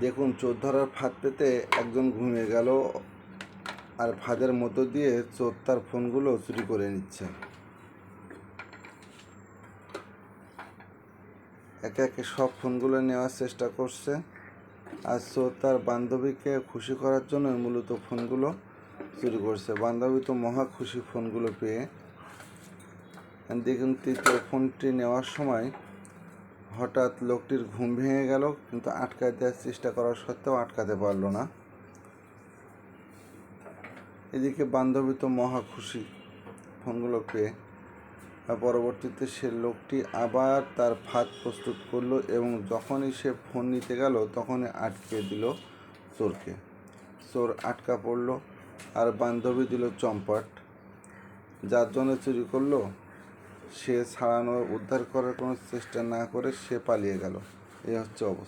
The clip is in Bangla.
দেখুন, চোর ধরার ফাঁদ পেতে একজন ঘুমিয়ে গেল, আর ফাঁদের মধ্য দিয়ে চোর তার ফোনগুলো চুরি করে নিচ্ছে। একে একে সব ফোনগুলো নেওয়ার চেষ্টা করছে, আর চোর তার বান্ধবীকে খুশি করার জন্য মূলত ফোনগুলো চুরি করছে। বান্ধবী তো মহা খুশি ফোনগুলো পেয়ে। দেখুন, তৃতীয় ফোনটি নেওয়ার সময় হঠাৎ লোকটির ঘুম ভেঙে গেল, কিন্তু আটকাতে দেওয়ার চেষ্টা করার সত্ত্বেও আটকাতে পারল না। এদিকে বান্ধবী তো মহা খুশি ফোনগুলো পেয়ে। পরবর্তীতে সে লোকটি আবার তার ফাঁদ প্রস্তুত করলো, এবং যখনই সে ফোন নিতে গেল তখনই আটকে দিল চোরকে। চোর আটকা পড়ল, আর বান্ধবী দিল চম্পট। যার জন্য চুরি করলো সে ছাড়ানোর উদ্ধার করার কোনো চেষ্টা না করে সে পালিয়ে গেল। এই হচ্ছে অবস্থা।